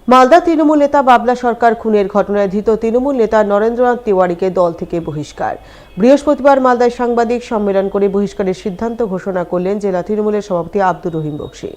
মালদা তৃণমূল নেতা বাবলা সরকার খুনের ঘটনায় ধৃত তৃণমূল নেতা নরেন্দ্রনাথ তিওয়ারিকে দল থেকে বহিষ্কার। বৃহস্পতিবার মালদায় সাংবাদিক সম্মেলন করে বহিষ্কারের সিদ্ধান্ত ঘোষণা করলেন জেলা তৃণমূলের সভাপতি আব্দুর রহিম বক্সী।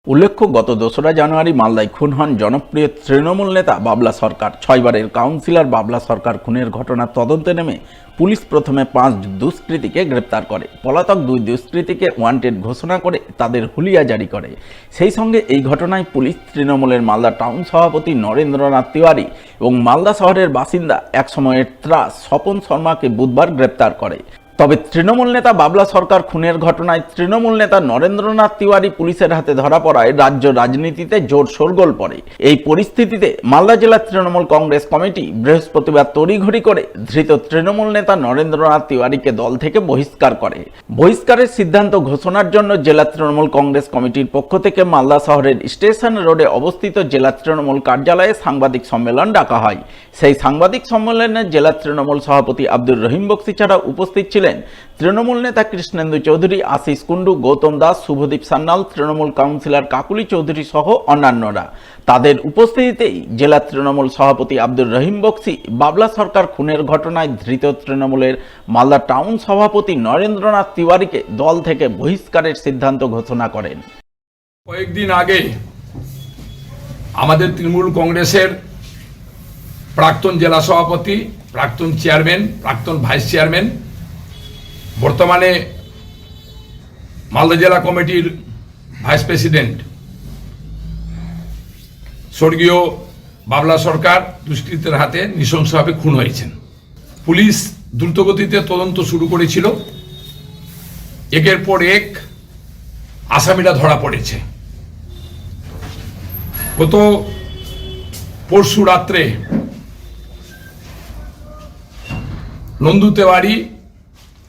উল্লেখ্য, গত 2রা জানুয়ারি মালদায় খুন হন জনপ্রিয় তৃণমূল নেতা বাবলা সরকার। 6বারের কাউন্সিলর বাবলা সরকার খুনের ঘটনার তদন্তে নেমে পুলিশ প্রথমে 5 দুষ্কৃতীকে গ্রেপ্তার করে। পলাতক 2 দুষ্কৃতীকে ওয়ান্টেড ঘোষণা করে তাদের হুলিয়া জারি করে। সেই সঙ্গে এই ঘটনায় পুলিশ তৃণমূলের মালদা টাউন সভাপতি নরেন্দ্রনাথ তিওয়ারি এবং মালদা শহরের বাসিন্দা একসময়ের ত্রাস স্বপন শর্মাকে বুধবার গ্রেপ্তার করে। তবে তৃণমূল নেতা বাবলা সরকার খুনের ঘটনায় তৃণমূল নেতা নরেন্দ্রনাথ তিওয়ারি পুলিশের হাতে ধরা পড়ায় রাজ্য রাজনীতিতে জোর শোরগোল পড়ে। এই পরিস্থিতিতে মালদা জেলা তৃণমূল কংগ্রেস কমিটি বৃহস্পতিবার তড়িঘড়ি করে ধৃত তৃণমূল নেতা নরেন্দ্রনাথ তিওয়ারিকে দল থেকে বহিষ্কার করে। বহিষ্কারের সিদ্ধান্ত ঘোষণার জন্য জেলা তৃণমূল কংগ্রেস কমিটির পক্ষ থেকে মালদা শহরের স্টেশন রোডে অবস্থিত জেলা তৃণমূল কার্যালয়ে সাংবাদিক সম্মেলন ডাকা হয়। সেই সাংবাদিক সম্মেলনে জেলা তৃণমূল সভাপতি আব্দুর রহিম বক্সী ছাড়া উপস্থিত ছিলেন তৃণমূল নেতা কৃষ্ণেন্দু চৌধুরী, আশিস কুন্ডু, গৌতম দাস, শুভদীপ সান্যাল, তৃণমূল কাউন্সিলর কাকুলি চৌধুরী সহ অন্যান্যরা। তাদের উপস্থিতিতেই জেলা তৃণমূল সভাপতি আব্দুর রহিম বক্সী বাবলা সরকার খুনের ঘটনায় ধৃত তৃণমূলের মালদা টাউন সভাপতি নরেন্দ্রনাথ তিওয়ারিকে দল থেকে বহিষ্কারের সিদ্ধান্ত ঘোষণা করেন। কয়েকদিন আগে আমাদের তৃণমূল কংগ্রেসের প্রাক্তন জেলা সভাপতি, প্রাক্তন চেয়ারম্যান, প্রাক্তন ভাইস চেয়ারম্যান, বর্তমানে মালদা জেলা কমিটির ভাইস প্রেসিডেন্ট স্বর্গীয় বাবলা সরকার দুষ্কৃতীদের হাতে নৃশংসভাবে খুন হয়েছেন। পুলিশ দ্রুতগতিতে তদন্ত শুরু করেছিল। একের পর এক আসামিরা ধরা পড়েছে। গত পরশু রাত্রে নন্দু তেওয়ারি,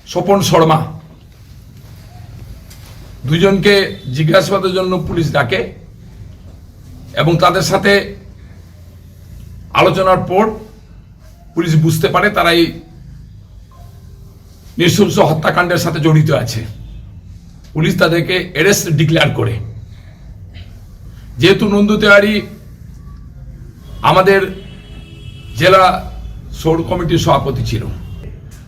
স্বপন শর্মা দুজনকে জিজ্ঞাসাবাদের জন্য পুলিশ ডাকে এবং তাদের সাথে আলোচনার পর পুলিশ বুঝতে পারে তারা এই নৃশংস হত্যাকাণ্ডের সাথে জড়িত আছে। পুলিশ তাদেরকে অ্যারেস্ট ডিক্লেয়ার করে। যেহেতু নন্দু তেওয়ারি আমাদের জেলা সৌর কমিটির সভাপতি ছিল,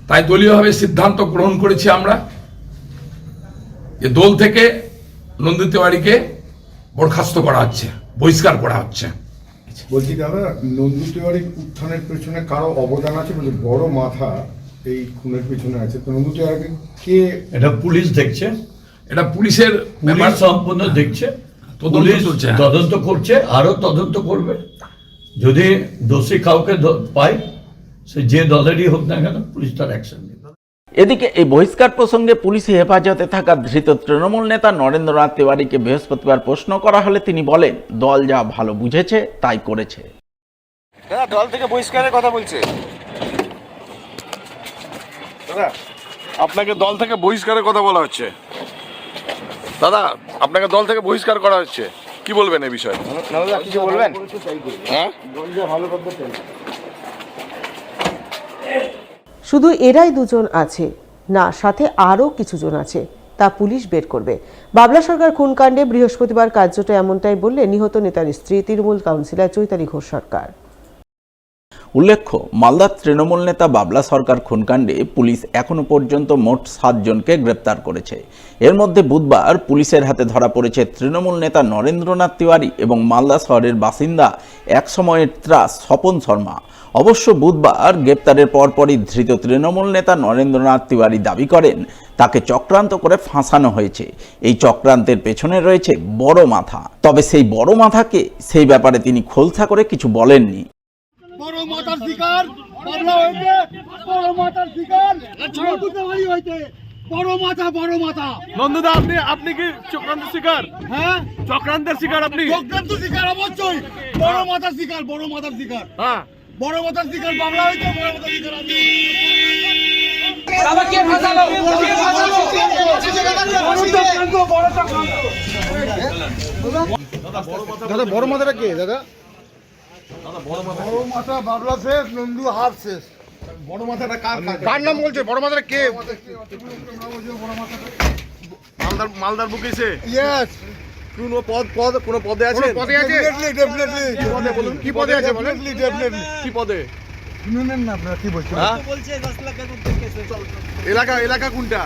তাই দলীয়ভাবে সিদ্ধান্ত গ্রহণ করেছি আমরা যে দল থেকে নন্দু তেওয়ারিকে বরখাস্ত করা হচ্ছে, বহিষ্কার করা হচ্ছে। বলছি দাদা, নন্দু তেওয়ারির উত্থানের পেছনে কারো অবদান আছে? বলছি বড় মাথা এই খুনের পেছনে আছে, তো নন্দু তেওয়ারিকে কে? এটা পুলিশ দেখছে, এটা পুলিশের পুলিশ সম্পূর্ণ দেখছে, পুলিশ তদন্ত করছে, আরো তদন্ত করবে। যদি দোষী কাউকে পায়, সে যে দলেরই হোক না কেন, পুলিশ তার অ্যাকশন নেবে। এদিকে এই বহিষ্কার প্রসঙ্গে পুলিশি হেফাজতে থাকা ধৃত তৃণমূল নেতা নরেন্দ্রনাথ তিওয়ারিকে বৃহস্পতিবার প্রশ্ন করা হলে তিনি বলেন, দল যা ভালো বুঝেছে তাই করেছে। দল থেকে বহিষ্কারের কথা বলছে। দাদা, আপনাকে দল থেকে বহিষ্কারের কথা বলা হচ্ছে। দাদা, আপনাকে দল থেকে বহিষ্কার করা হচ্ছে, কি বলবেন এই বিষয়ে? দাদা কিছু বলবেন? হ্যাঁ, শুধু এরাই দুজন আছে না, সাথে আরও কিছুজন আছে, তা পুলিশ বের করবে। বাবলা সরকার খুনকাণ্ডে বৃহস্পতিবার কার্যত এমনটাই বললেন নিহত নেতার স্ত্রী তৃণমূল কাউন্সিলর চৈতালি ঘোষ সরকার। উল্লেখ্য, মালদার তৃণমূল নেতা বাবলা সরকার খুনকাণ্ডে পুলিশ এখনো পর্যন্ত মোট 7 জনকে গ্রেপ্তার করেছে। এর মধ্যে বুধবার পুলিশের হাতে ধরা পড়েছে তৃণমূল নেতা নরেন্দ্রনাথ তিওয়ারি এবং মালদা শহরের বাসিন্দা একসময়ের ত্রাস স্বপন শর্মা। অবশ্য বুধবার গ্রেপ্তারের পরপরই ধৃত তৃণমূল নেতা নরেন্দ্রনাথ তিওয়ারি দাবি করেন তাকে চক্রান্ত করে ফাঁসানো হয়েছে। এই চক্রান্তের পেছনে রয়েছে বড় মাথা। তবে সেই বড় মাথাকে, সেই ব্যাপারে তিনি খোলসা করে কিছু বলেননি। বড় মাথার শিকার বাবলা হয়েছে, বড় মাথার শিকার নন্দু তেওয়ারি হয়েছে। বড় মাথা, বড় মাথা। নন্দুদা, আপনি কি চক্রান্তের শিকার? হ্যাঁ, চক্রান্তের শিকার আপনি? চক্রান্ত শিকার অবশ্যই। বড় মাথার শিকার, বড় মাথার শিকার। হ্যাঁ, বড় মাথার শিকার বাবলা হয়েছে, বড় মাথার শিকার আমি। দাদা বড় মাথাটা কে? দাদা বড় মাথা বাবলা শেষ, নন্দু হাফ শেষ। বড় মাথাটা কার নাম বলছে? বড় মাথাটা কে? মালদার বুকে এসে ইয়েস, কোনো পদে আছেন? পদে আছে ডেফিনেটলি কি পদে বলুন, কি পদে আছে বলেন? ডেফিনেটলি কি পদে? শুনুন না আপনারা কি বলছেন হ্যাঁ? এলাকা কোনটা?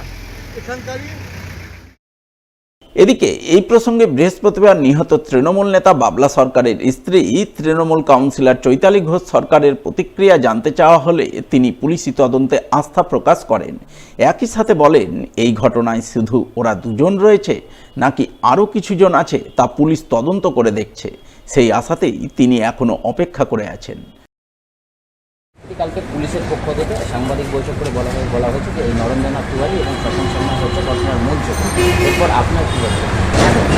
এদিকে এই প্রসঙ্গে বৃহস্পতিবার নিহত তৃণমূল নেতা বাবলা সরকারের স্ত্রী তৃণমূল কাউন্সিলর চৈতালি ঘোষ সরকারের প্রতিক্রিয়া জানতে চাওয়া হলে তিনি পুলিশি তদন্তে আস্থা প্রকাশ করেন। একই সাথে বলেন, এই ঘটনায় শুধু ওরা দুজন রয়েছে নাকি আরও কিছুজন আছে তা পুলিশ তদন্ত করে দেখছে। সেই আশাতেই তিনি এখনও অপেক্ষা করে আছেন। কালকে পুলিশের পক্ষ থেকে সাংবাদিক বৈঠক করে বলা হয়েছে যে এই নরেন্দ্রনাথ তিওয়ারি এবং স্বপন শর্মা হচ্ছে ঘটনার মূল চোখ। এরপর আপনার কী বলছেন?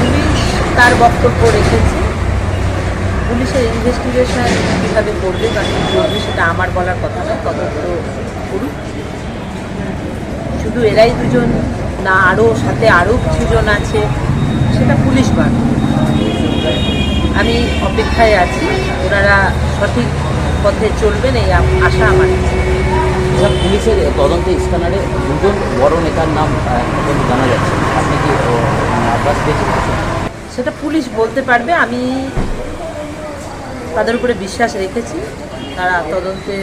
পুলিশ তার বক্তব্য রেখেছে। পুলিশের ইনভেস্টিগেশন কীভাবে করবে বা কী করবে সেটা আমার বলার কথা না, তদন্ত করুক। শুধু এরাই দুজন না আরও সাথে আরও কিছুজন আছে সেটা পুলিশ বাদ। আমি অপেক্ষায় আছি, ওনারা সঠিক পথে চলবেন এই আশা আমার আছে। পুলিশের তদন্তে স্ক্যানারে দুজন বড় নেতার নাম এখন জানা যাচ্ছে, আপনি কি আশ্বাস পেয়েছেন? সেটা পুলিশ বলতে পারবে। আমি তাদের উপরে বিশ্বাস রেখেছি, তারা তদন্তে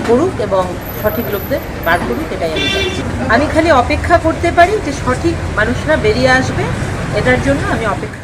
করুক এবং সঠিক লোকদের বার করুক, এটাই আমি চাইছি। আমি খালি অপেক্ষা করতে পারি যে সঠিক মানুষরা বেরিয়ে আসবে, এটার জন্য আমি অপেক্ষা